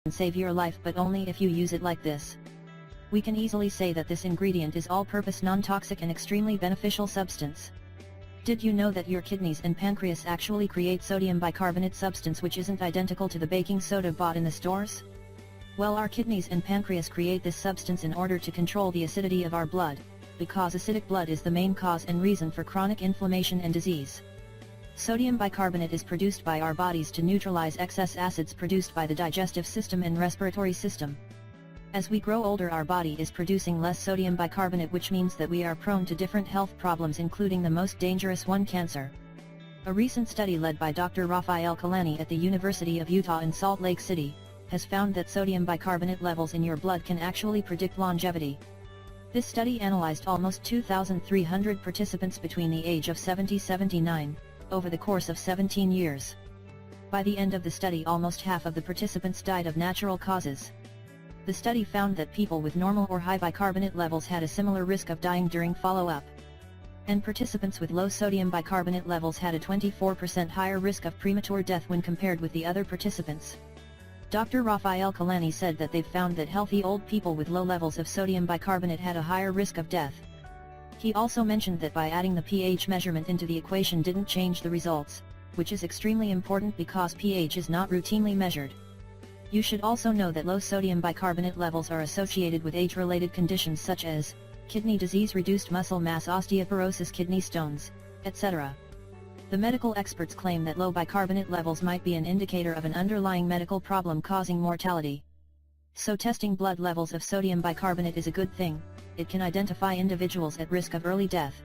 Save your life, but only if you use it like this. We can easily say that this ingredient is all-purpose, non-toxic and extremely beneficial substance. Did you know that your kidneys and pancreas actually create sodium bicarbonate substance which isn't identical to the baking soda bought in the stores? Well, our kidneys and pancreas create this substance in order to control the acidity of our blood, because acidic blood is the main cause and reason for chronic inflammation and disease. Sodium bicarbonate is produced by our bodies to neutralize excess acids produced by the digestive system and respiratory system. As we grow older, our body is producing less sodium bicarbonate, which means that we are prone to different health problems, including the most dangerous one, cancer. A recent study led by Dr. Raphael Kalani at the University of Utah in Salt Lake City, has found that sodium bicarbonate levels in your blood can actually predict longevity. This study analyzed almost 2,300 participants between the age of 70-79, over the course of 17 years. By the end of the study, almost half of the participants died of natural causes. The study found that people with normal or high bicarbonate levels had a similar risk of dying during follow-up. And participants with low sodium bicarbonate levels had a 24% higher risk of premature death when compared with the other participants. Dr. Raphael Kalani said that they've found that healthy old people with low levels of sodium bicarbonate had a higher risk of death. He also mentioned that by adding the pH measurement into the equation didn't change the results, which is extremely important because pH is not routinely measured. You should also know that low sodium bicarbonate levels are associated with age-related conditions such as kidney disease, reduced muscle mass, osteoporosis, kidney stones, etc. The medical experts claim that low bicarbonate levels might be an indicator of an underlying medical problem causing mortality. So testing blood levels of sodium bicarbonate is a good thing. It can identify individuals at risk of early death.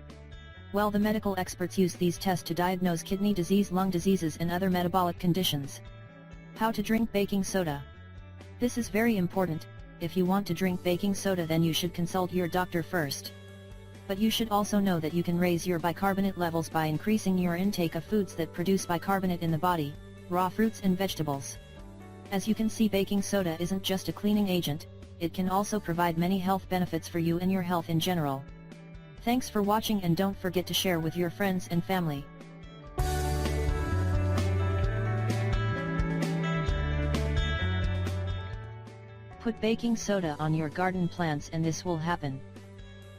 Well, the medical experts use these tests to diagnose kidney disease, lung diseases and other metabolic conditions. How to drink baking soda. This is very important. If you want to drink baking soda, then you should consult your doctor first. But you should also know that you can raise your bicarbonate levels by increasing your intake of foods that produce bicarbonate in the body, raw fruits and vegetables. As you can see, baking soda isn't just a cleaning agent, it can also provide many health benefits for you and your health in general. Thanks for watching, and don't forget to share with your friends and family. Put baking soda on your garden plants and this will happen.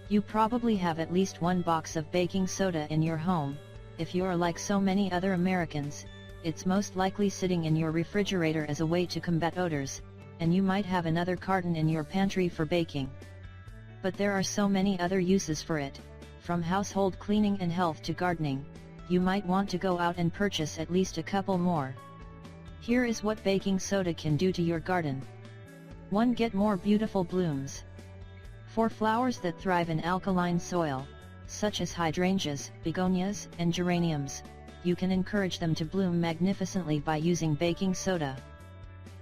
You probably have at least one box of baking soda in your home. If you're like so many other Americans, it's most likely sitting in your refrigerator as a way to combat odors, and you might have another carton in your pantry for baking. But there are so many other uses for it, from household cleaning and health to gardening. You might want to go out and purchase at least a couple more. Here is what baking soda can do to your garden. 1. Get more beautiful blooms. For flowers that thrive in alkaline soil, such as hydrangeas, begonias, and geraniums, you can encourage them to bloom magnificently by using baking soda.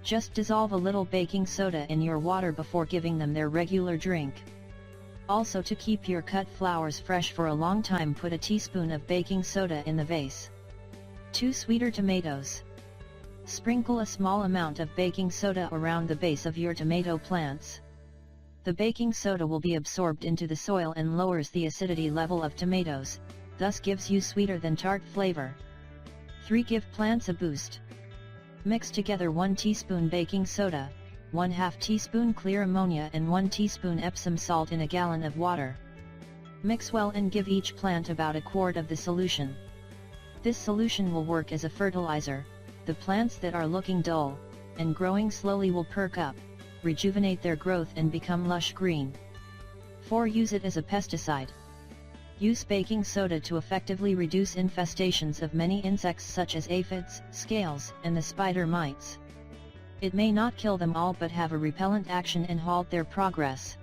Just dissolve a little baking soda in your water before giving them their regular drink. Also, to keep your cut flowers fresh for a long time, put a teaspoon of baking soda in the vase. 2. Sweeter tomatoes. Sprinkle a small amount of baking soda around the base of your tomato plants. The baking soda will be absorbed into the soil and lowers the acidity level of tomatoes, thus gives you sweeter than tart flavor. 3. Give plants a boost. Mix together 1 teaspoon baking soda, 1/2 teaspoon clear ammonia and 1 teaspoon Epsom salt in a gallon of water. Mix well and give each plant about a quart of the solution. This solution will work as a fertilizer. The plants that are looking dull and growing slowly will perk up, rejuvenate their growth and become lush green. 4. Use it as a pesticide. Use baking soda to effectively reduce infestations of many insects such as aphids, scales, and the spider mites. It may not kill them all but have a repellent action and halt their progress.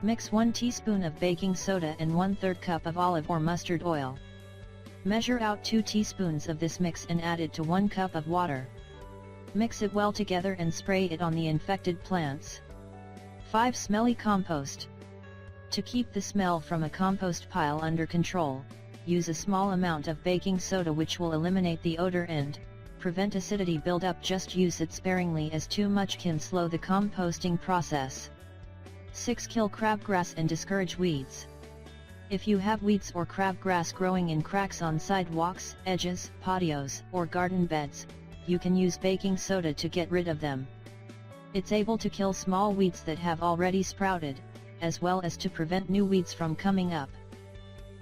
Mix 1 teaspoon of baking soda and 1/3 cup of olive or mustard oil. Measure out 2 teaspoons of this mix and add it to 1 cup of water. Mix it well together and spray it on the infected plants. 5. Smelly compost. To keep the smell from a compost pile under control, use a small amount of baking soda which will eliminate the odor and prevent acidity buildup. Just use it sparingly as too much can slow the composting process. 6. Kill crabgrass and discourage weeds. If you have weeds or crabgrass growing in cracks on sidewalks, edges, patios, or garden beds, you can use baking soda to get rid of them. It's able to kill small weeds that have already sprouted, as well as to prevent new weeds from coming up.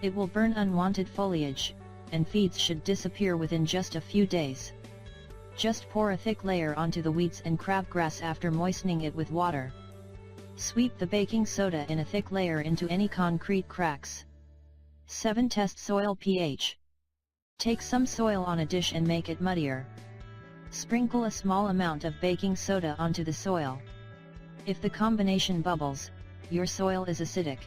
It will burn unwanted foliage, and weeds should disappear within just a few days. Just pour a thick layer onto the weeds and crabgrass after moistening it with water. Sweep the baking soda in a thick layer into any concrete cracks. 7. Test soil pH. Take some soil on a dish and make it muddier. Sprinkle a small amount of baking soda onto the soil. If the combination bubbles, your soil is acidic.